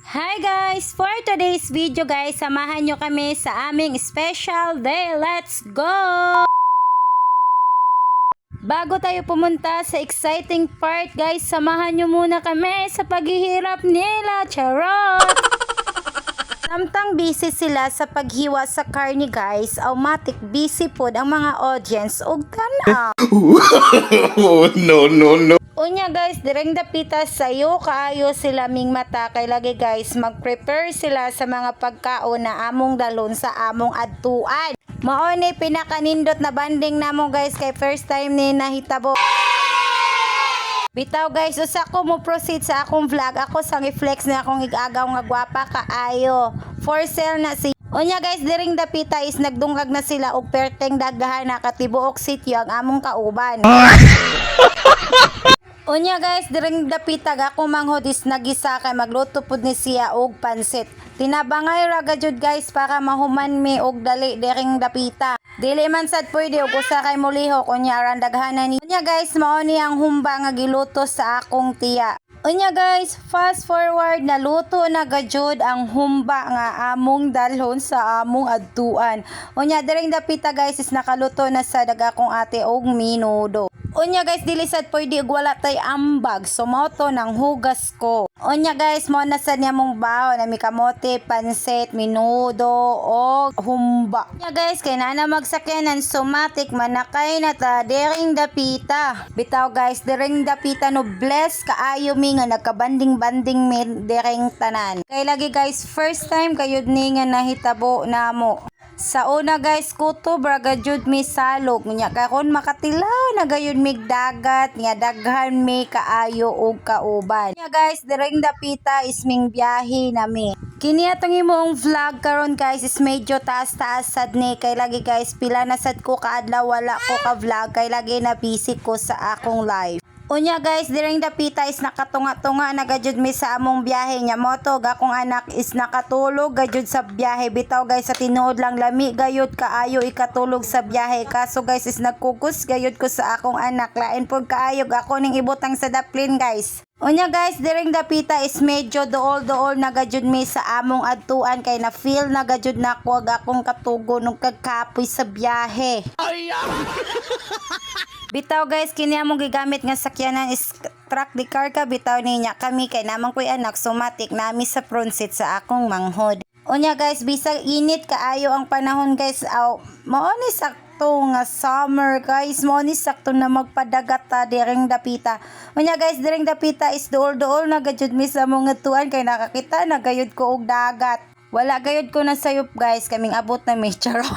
Hi guys! For today's video guys, samahan nyo kami sa aming special day. Let's go! Bago tayo pumunta sa exciting part guys, samahan nyo muna kami sa paghihirap nila. Charot! Samtang busy sila sa paghiwa sa karni guys, automatic busy po ang mga audience ug tanaw. No. Unya guys, direng dapita sayo kaayo sila ming mata kay lagi guys mag-prepare sila sa mga pagkaon na among dalon sa among adtuan. Mao ni pinakanindot na banding namo guys kay first time ni nahitabo. Bitaw guys, usa ko mo proceed sa akong vlog. Ako sang i-flex na akong igagaw nga gwapa kaayo. For sale na si Unya guys, diring dapita is nagdungag na sila og perteng daghan na katibuok sityo ang among kauban. Unya guys, diring dapitag ako manghodis nagisa kay magluto pud ni siya og pansit. Tinabangay ra gajud guys para mahuman mi og dali diring dapita. Dili man sad pwede og usa kay mulihok unya aran daghanan ni. Unya guys, mao ni ang humba nga giluto sa akong tiya. Unya guys, fast forward naluto na gajud ang humba nga among dalhon sa among adtuan. Unya diring dapita guys is nakaluto na sa dagakong ate og minudo. Unya guys, dili sad pwede og wala tay ambag, so mao to nang hugas ko. Unya guys, mo na sad niya mong baho na mi kamote, pansit, minudo o humba. Unya guys, kay na magsakyanan somatic manakay na ta dering dapita. Bitaw guys, dering dapita no bless kaayo mi nga nagkabanding-banding mi dering tanan. Kay lagi guys, first time kayud ni nga nahitabo namo. Sa una guys, kuto braga jud mi salog nya karon makatilaw na gayud mig dagat nga daghan mi kaayo og kauban. Nya guys, direng dapita is ming biyahe nami. Kini atong imong vlog karon guys is medyo taas-taas sad ni kay lagi guys pila na sad ko kaadlaw wala ko ka vlog kay lagi na busy ko sa akong live. Unya guys, direng dapita is nakatunga-tunga na gajud mi sa among biyahe nya moto gakong anak is nakatulog gajud sa biyahe. Bitaw guys, sa tinuod lang lami gayud kaayo ikatulog sa biyahe. Kaso guys is nagkukus gayud ko sa akong anak. Lain pod kaayo ako ning ibutang sa daplin guys. Unya guys, direng dapita is medyo dool na gajud mi sa among adtuan kay na feel na gajud na ko akong katugo nung kagkapoy sa biyahe. Bitaw guys, kini among gigamit nga sakyanan is truck di karka bitaw niya kami kay namang koy anak somatic nami sa front seat sa akong manghod. Unya guys, bisag init kaayo ang panahon guys, mao ni sakto nga summer guys, mao ni sakto na magpadagat ta direng dapita. Unya guys, direng dapita is dool na gajud mi sa mga tuan kay nakakita na gayud ko og dagat. Wala gayud ko na sayop guys, kaming abot na mi charot.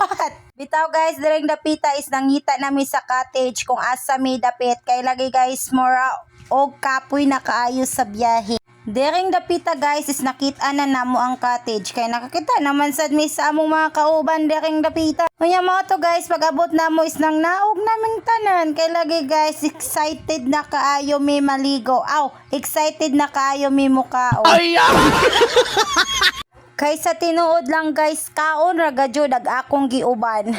Bitaw guys, direng dapita is nangita nami sa cottage kung asa mi dapit kay lagi guys mora og kapoy na kaayo sa biyahe. Direng dapita guys is nakita na namo ang cottage kay nakakita naman sad mi sa among mga kauban direng dapita. Unya mo to guys, pag abot namo is nang naog naming tanan kay lagi guys excited na kaayo mi maligo. Excited na kaayo mi mukaon. Kaysa tinuod lang guys, kaon ra gajud ag akong giuban.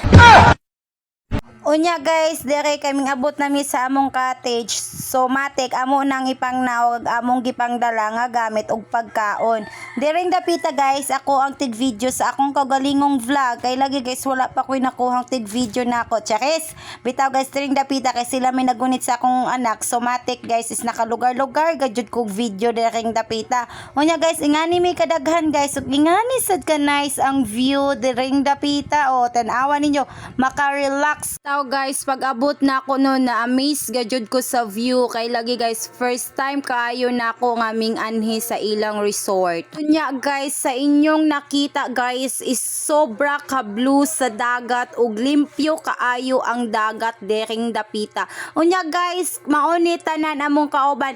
Unya guys, dire kaming abot nami sa among cottage. So matik amo nang ipangnaog among gipangdala nga gamit og pagkaon. Direng dapita guys, ako ang tig video sa akong kagalingong vlog. Kay lagi guys wala pa ko'y nakuhang tig video nako. Charis. Bitaw guys, direng dapita kay sila may nagunit sa akong anak. So matik guys is nakalugar-lugar gajud kog video direng dapita. Unya guys, ingani mi kadaghan guys. Ug ingani sad ka nice ang view direng dapita. O tan-awa ninyo, maka-relax guys, pag abot na ako noon na amaze gajud ko sa view kay lagi guys first time kaayo na ako ngaming anhi sa ilang resort. Unya guys, sa inyong nakita guys is sobra ka blue sa dagat ug limpyo kaayo ang dagat dering dapita. Unya guys, mao ni tanan among kauban.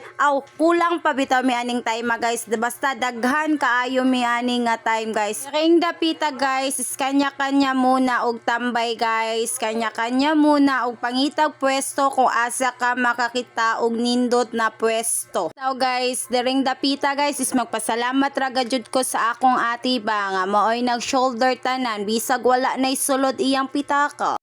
Kulang pa bitaw mi aning time guys. Basta daghan kaayo mi aning nga time guys. Dering dapita guys is kanya-kanya muna og tambay guys. Kanya-kanya muna og pangitag pwesto kung asa ka makakita og nindot na pwesto. So guys, dering dapita guys is magpasalamat ra gajud ko sa akong ati ba nga maoy nag shoulder tanan bisag wala nay sulod iyang pitaka.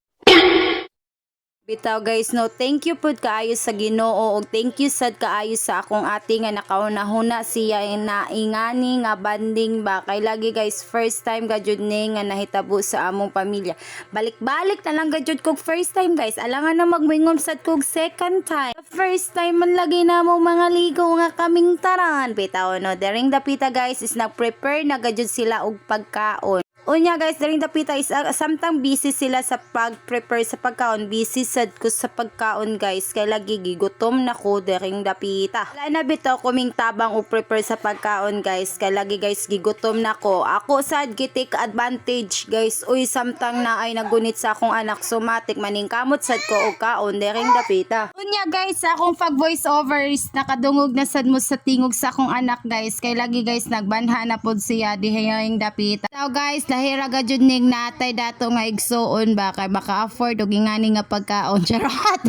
Bitaw guys, no, thank you pud kaayo sa Ginoo ug thank you sad kaayo sa akong ate nga nakauna-huna siya na ingani nga banding ba kay lagi guys first time gajud ni nga nahitabo sa among pamilya. Balik-balik na lang gajud kog first time guys. Alangan na magmingon sad kog second time. First time man lagi na mo mga ligo nga kaming taran. Bitaw no, daring dapita guys is nag-prepare na gajud sila og pagkaon. Unya guys, daring dapita is samtang busy sila sa pag-prepare sa pagkaon. Busy sad ko sa pagkaon guys. Kay lagi gigutom na ko daring dapita. Wala na bitaw kuming tabang o prepare sa pagkaon guys. Kay lagi guys gigutom na ko. Ako sad gitik advantage guys. Uy samtang na ay nagunit sa akong anak somatic maningkamot sad ko og kaon daring dapita. Unya guys, sa akong pag voice over is nakadungog na sad mo sa tingog sa akong anak guys. Kay lagi guys nagbanha na pod siya diharing dapita. So guys, lahira gajud ning natay dato nga igsuon ba kay maka-afford og ingani nga pagkaon charot.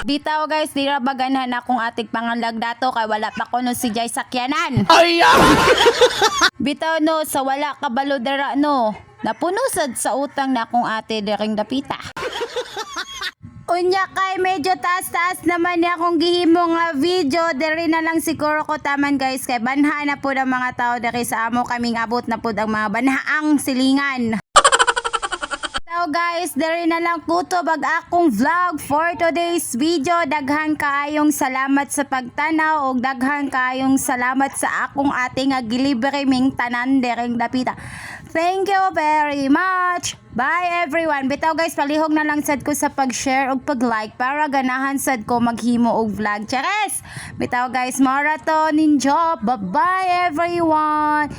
Bitaw guys, di ra baganhan akong ating pangalag dato kay wala pa ko no si Jay sakyanan. Ay! Bitaw no, sa wala ka balodara no. Napuno sad sa utang na akong ate daring dapita. Unya kay medyo taas-taas naman ni akong gihimo nga video. Diri na lang siguro ko taman guys. Kay banha na po ng mga tao diri sa amo kaming abot na po ang mga banhaang silingan. So guys, diri na lang kutob ang akong vlog for today's video. Daghan kaayong salamat sa pagtanaw og daghan kaayong salamat sa akong ating nga gilibre ming tanan diring dapita. Thank you very much. Bye everyone. Bitaw guys, palihog na lang sad ko sa pag-share ug pag-like para ganahan sad ko maghimo og vlog. Cheers! Bitaw guys, marathon in job. Bye-bye everyone.